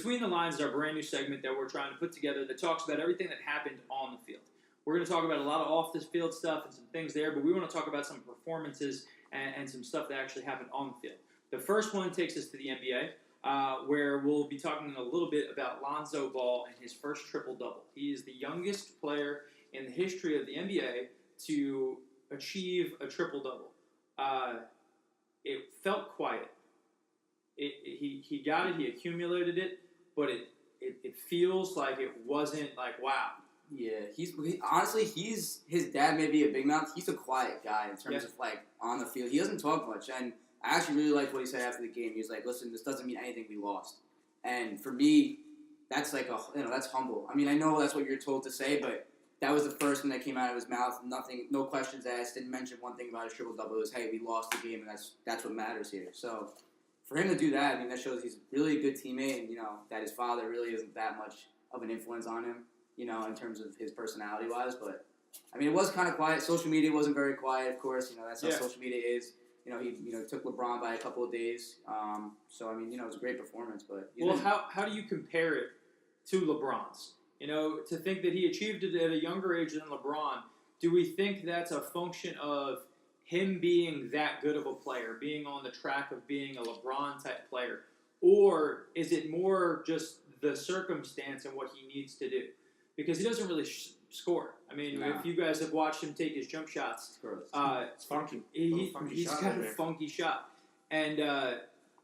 Between the Lines is our brand new segment that we're trying to put together that talks about everything that happened on the field. We're going to talk about a lot of off-the-field stuff and some things there, but we want to talk about some performances and some stuff that actually happened on the field. The first one takes us to the NBA, where we'll be talking a little bit about Lonzo Ball and his first triple-double. He is the youngest player in the history of the NBA to achieve a triple-double. It felt quiet. He got it, he accumulated it, but it feels like it wasn't like, wow. Yeah, honestly, his dad may be a big mouth. He's a quiet guy in terms of, like, on the field. He doesn't talk much, and I actually really liked what he said after the game. He was like, listen, this doesn't mean anything, we lost. And for me, that's like that's humble. I mean, I know that's what you're told to say, but that was the first thing that came out of his mouth. Nothing, no questions asked, didn't mention one thing about his triple-double. It was, hey, we lost the game, and that's what matters here. So for him to do that, I mean, that shows he's really a good teammate, and, that his father really isn't that much of an influence on him, in terms of his personality-wise. But, I mean, it was kind of quiet. Social media wasn't very quiet, of course. That's how social media is. He took LeBron by a couple of days. So, I mean, it was a great performance. But how do you compare it to LeBron's? To think that he achieved it at a younger age than LeBron, do we think that's a function of him being that good of a player, being on the track of being a LeBron-type player? Or is it more just the circumstance and what he needs to do? Because he doesn't really score. I mean, if you guys have watched him take his jump shots, it's funky. He's got a funky shot. And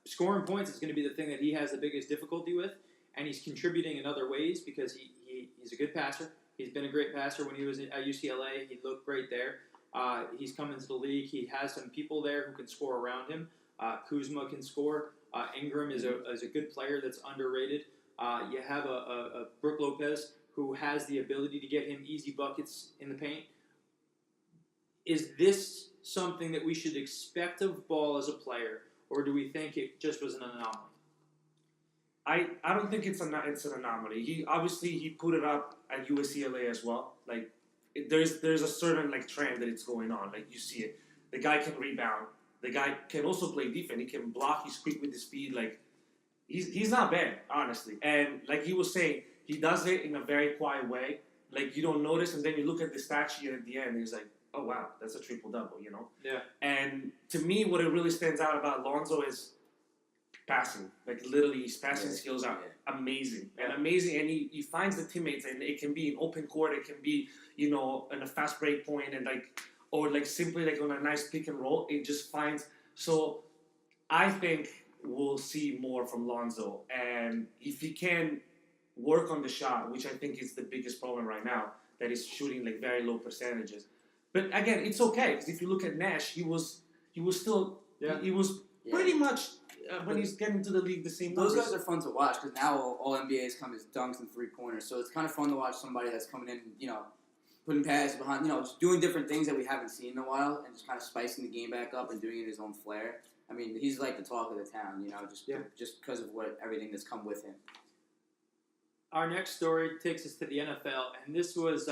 scoring points is going to be the thing that he has the biggest difficulty with. And he's contributing in other ways because he's a good passer. He's been a great passer when he was at UCLA. He looked great there. He's come into the league. He has some people there who can score around him. Kuzma can score. Ingram is a good player that's underrated. You have a Brook Lopez who has the ability to get him easy buckets in the paint. Is this something that we should expect of Ball as a player, or do we think it just was an anomaly? I don't think it's an anomaly. He put it up at UCLA as well. Like there's a certain trend that it's going on. Like you see it. The guy can rebound. The guy can also play defense. He can block. He's quick with his speed. Like he's not bad, honestly. And like he was saying, he does it in a very quiet way. Like you don't notice, and then you look at the stat sheet at the end, and he's like, oh wow, that's a triple-double, Yeah. And to me, what it really stands out about Lonzo is passing. Like literally, his passing skills are amazing. And he finds the teammates, and it can be in open court, it can be, in a fast break point, and or simply on a nice pick and roll. It just finds. So I think we'll see more from Lonzo, and if he can work on the shot, which I think is the biggest problem right now, that is shooting very low percentages. But again, it's okay, because if you look at Nash, he was still pretty much when he's getting to the league the same. Those guys are fun to watch because now all NBAs come as dunks and 3-pointers, so it's kind of fun to watch somebody that's coming in, putting passes behind, just doing different things that we haven't seen in a while, and just kind of spicing the game back up and doing it in his own flair. I mean, he's like the talk of the town, just because of everything that's come with him. Our next story takes us to the NFL, and this was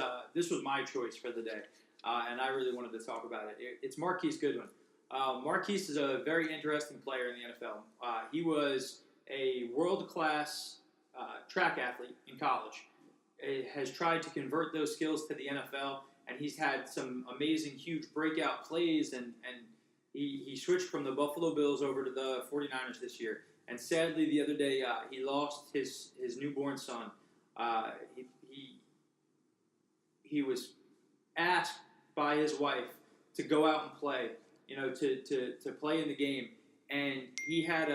my choice for the day, and I really wanted to talk about it. It's Marquis Goodwin. Marquise is a very interesting player in the NFL. He was a world-class track athlete in college. Has tried to convert those skills to the NFL, and he's had some amazing, huge breakout plays, and he switched from the Buffalo Bills over to the 49ers this year. And sadly, the other day, he lost his newborn son. He was asked by his wife to go out and play, to play in the game. And he had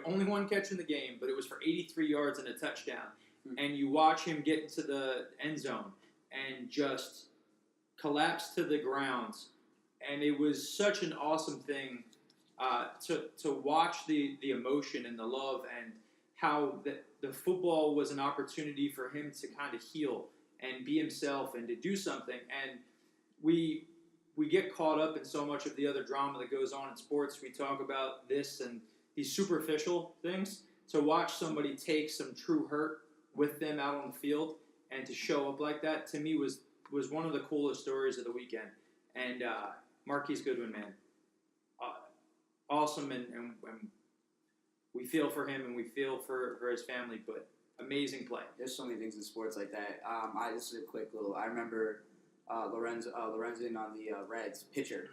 only one catch in the game, but it was for 83 yards and a touchdown. Mm-hmm. And you watch him get into the end zone and just collapse to the ground. And it was such an awesome thing to watch the emotion and the love, and how the football was an opportunity for him to kind of heal and be himself and to do something. And we get caught up in so much of the other drama that goes on in sports. We talk about this and these superficial things. To watch somebody take some true hurt with them out on the field and to show up like that, to me, was one of the coolest stories of the weekend. And Marquis Goodwin, man, awesome, and we feel for him and we feel for his family. But amazing play. There's so many things in sports like that. This is a quick little. I remember Lorenzen on the Reds pitcher,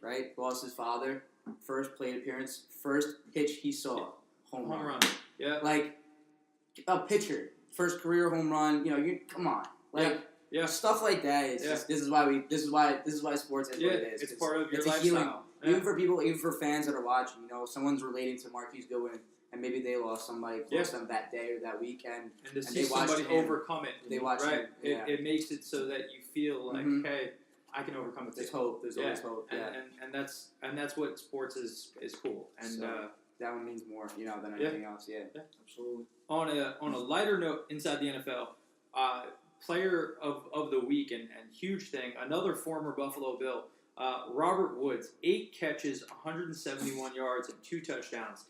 right? Lost his father. First plate appearance, first pitch he saw, home run. Yeah. Like a pitcher, first career home run. You know, come on, like stuff like that. Is just, this is why sports is what it is. It's part of your it's lifestyle. A healing, even for people, even for fans that are watching. You know, someone's relating to Marquis Goodwin, and maybe they lost somebody close to them that day or that weekend, and to see somebody overcome it. They watch right. Him, it makes it so that you feel like, hey, I can overcome it. There's hope. There's always hope. And that's what sports is cool. And so, that one means more, you know, than anything else. Yeah, absolutely. On a lighter note, inside the NFL, player of the week and huge thing, another former Buffalo Bill, Robert Woods, 8 catches, 171 yards, and 2 touchdowns.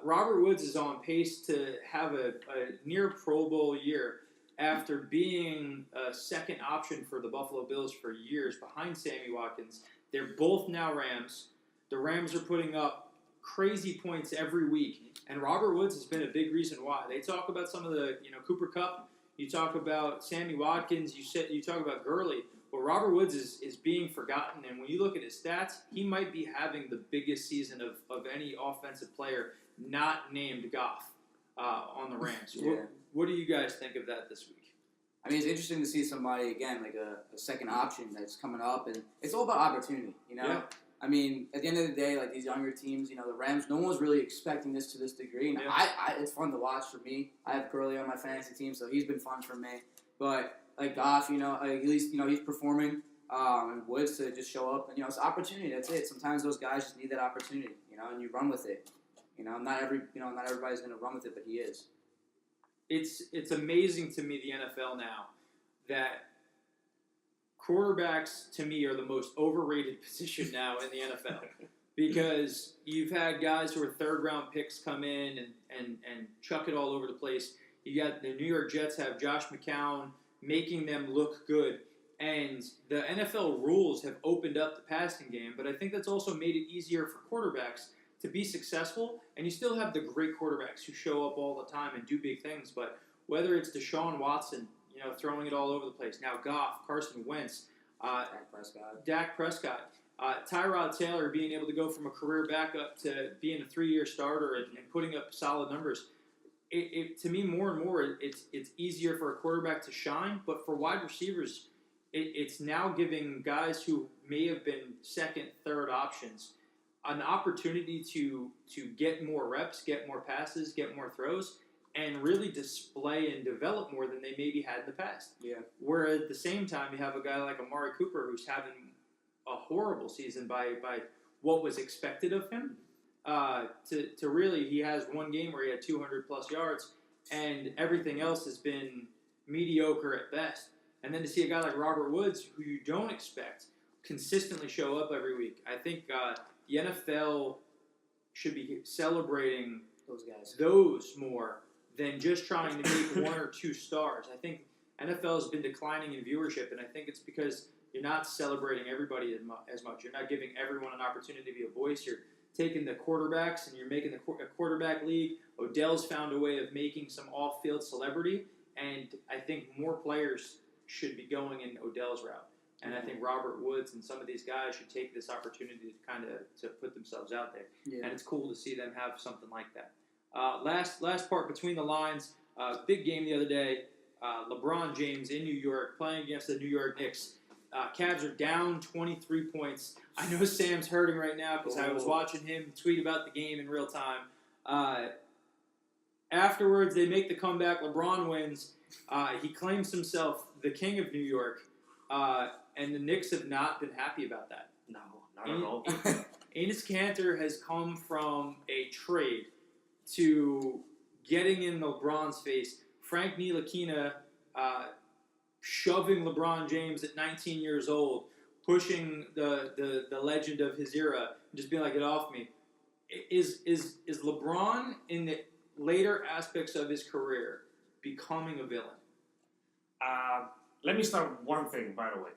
Robert Woods is on pace to have a near Pro Bowl year, after being a second option for the Buffalo Bills for years behind Sammy Watkins. They're both now Rams. The Rams are putting up crazy points every week, and Robert Woods has been a big reason why. They talk about some of the, Cooper Kupp, you talk about Sammy Watkins, you talk about Gurley. Well, Robert Woods is being forgotten, and when you look at his stats, he might be having the biggest season of any offensive player not named Goff on the Rams. Yeah. What do you guys think of that this week? I mean, it's interesting to see somebody, again, like a second option that's coming up, and it's all about opportunity, you know? Yeah. I mean, at the end of the day, like these younger teams, the Rams, no one was really expecting this to this degree. And it's fun to watch for me. I have Gurley on my fantasy team, so he's been fun for me. But, like Goff, at least, he's performing, and Woods to just show up. And, it's opportunity. That's it. Sometimes those guys just need that opportunity, and you run with it. Not everybody's going to run with it, but he is. It's amazing to me, the NFL now, that quarterbacks, to me, are the most overrated position now in the NFL. Because you've had guys who are third-round picks come in and chuck it all over the place. You got the New York Jets have Josh McCown making them look good. And the NFL rules have opened up the passing game, but I think that's also made it easier for quarterbacks to be successful, and you still have the great quarterbacks who show up all the time and do big things. But whether it's Deshaun Watson, throwing it all over the place, now Goff, Carson Wentz, Dak Prescott, Tyrod Taylor being able to go from a career backup to being a 3-year starter and putting up solid numbers. To me, more and more, it's easier for a quarterback to shine, but for wide receivers, it's now giving guys who may have been second, third options an opportunity to get more reps, get more passes, get more throws, and really display and develop more than they maybe had in the past. Yeah. Where at the same time, you have a guy like Amari Cooper who's having a horrible season by what was expected of him. To really, he has one game where he had 200-plus yards, and everything else has been mediocre at best. And then to see a guy like Robert Woods, who you don't expect, consistently show up every week, I think the NFL should be celebrating those more than just trying to make 1 or 2 stars. I think NFL has been declining in viewership, and I think it's because you're not celebrating everybody as much. You're not giving everyone an opportunity to be a voice. You're taking the quarterbacks, and you're making a quarterback league. Odell's found a way of making some off-field celebrity, and I think more players should be going in Odell's route. And I think Robert Woods and some of these guys should take this opportunity to kind of to put themselves out there. Yeah. And it's cool to see them have something like that. Last part, between the lines, big game the other day. LeBron James in New York playing against the New York Knicks. Cavs are down 23 points. I know Sam's hurting right now because I was watching him tweet about the game in real time. Afterwards, they make the comeback. LeBron wins. He claims himself the king of New York. And the Knicks have not been happy about that. No, not at all. Enes Kanter has come from a trade to getting in LeBron's face. Frank Ntilikina shoving LeBron James at 19 years old, pushing the legend of his era, just being like, get off me. Is LeBron in the later aspects of his career becoming a villain? Let me start with one thing, by the way.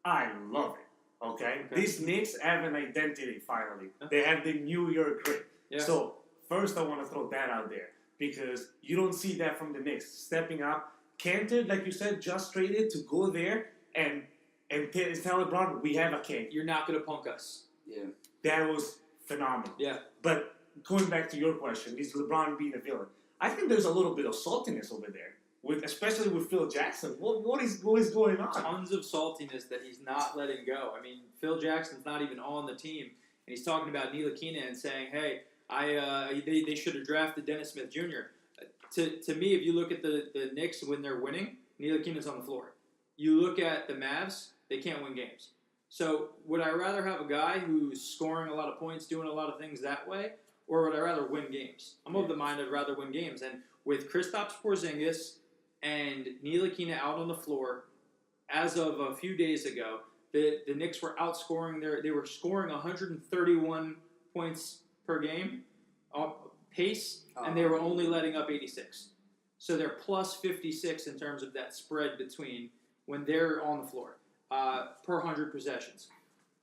I love it, okay? These Knicks have an identity, finally. They have the New York grit. Yeah. So, first I want to throw that out there because you don't see that from the Knicks. Stepping up, Cantor, like you said, just traded to go there and tell LeBron, we have a king. You're not going to punk us. Yeah. That was phenomenal. Yeah. But going back to your question, is LeBron being a villain? I think there's a little bit of saltiness over there, especially with Phil Jackson. What is going on? Tons of saltiness that he's not letting go. I mean, Phil Jackson's not even on the team, and he's talking about Ntilikina and saying, hey, they should have drafted Dennis Smith Jr. To me, if you look at the Knicks when they're winning, Ntilikina's on the floor. You look at the Mavs, they can't win games. So would I rather have a guy who's scoring a lot of points, doing a lot of things that way, or would I rather win games? I'm of the mind I'd rather win games. And with Kristaps Porzingis and Ntilikina out on the floor, as of a few days ago, the Knicks were outscoring they were scoring 131 points per game pace, and they were only letting up 86. So they're plus 56 in terms of that spread between when they're on the floor per 100 possessions.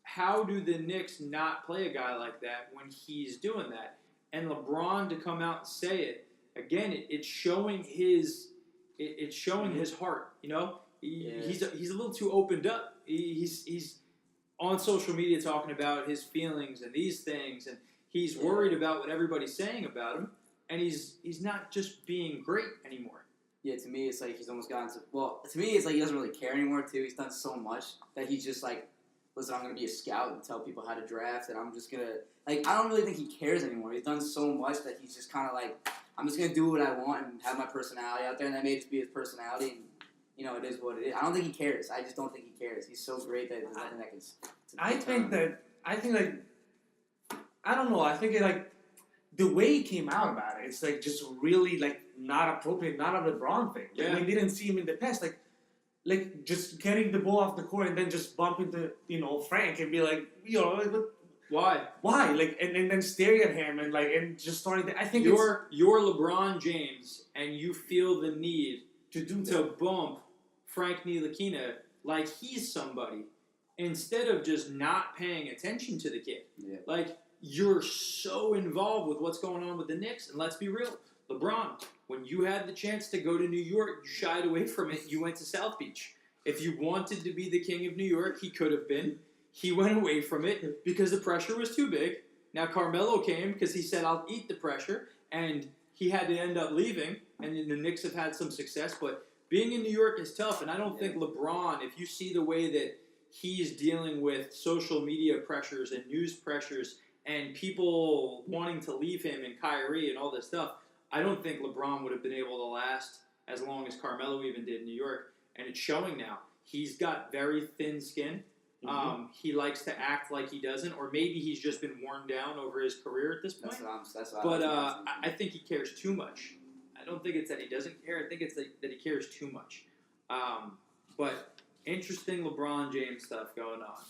How do the Knicks not play a guy like that when he's doing that? And LeBron to come out and say it again, it's showing his heart. You know, he's a little too opened up. He's on social media talking about his feelings and these things, and he's worried about what everybody's saying about him, and he's not just being great anymore. Yeah, to me, it's like he's almost gotten to... Well, to me, it's like he doesn't really care anymore, too. He's done so much that he's just like, listen, I'm going to be a scout and tell people how to draft, and I'm just going to... Like, I don't really think he cares anymore. He's done so much that he's just kind of like, I'm just going to do what I want and have my personality out there, and that may just be his personality, and, you know, it is what it is. I don't think he cares. I just don't think he cares. He's so great that there's nothing that can... I don't know. I think it, like, the way he came out about it, it's like just really like not appropriate, not a LeBron thing. Like, we didn't see him in the past, like just getting the ball off the court and then just bump into Frank and be like, like, why? Like and then staring at him and just starting to. I think you're LeBron James and you feel the need to bump Frank Ntilikina like he's somebody instead of just not paying attention to the kid. Yeah. Like. You're so involved with what's going on with the Knicks, and let's be real, LeBron, when you had the chance to go to New York, you shied away from it, you went to South Beach. If you wanted to be the king of New York, he could have been. He went away from it because the pressure was too big. Now Carmelo came because he said, I'll eat the pressure, and he had to end up leaving, and the Knicks have had some success, but being in New York is tough, and I don't think LeBron, if you see the way that he's dealing with social media pressures and news pressures and people wanting to leave him and Kyrie and all this stuff, I don't think LeBron would have been able to last as long as Carmelo even did in New York. And it's showing now. He's got very thin skin. Mm-hmm. He likes to act like he doesn't, or maybe he's just been worn down over his career at this point. I think he cares too much. I don't think it's that he doesn't care. I think it's that he cares too much. But interesting LeBron James stuff going on.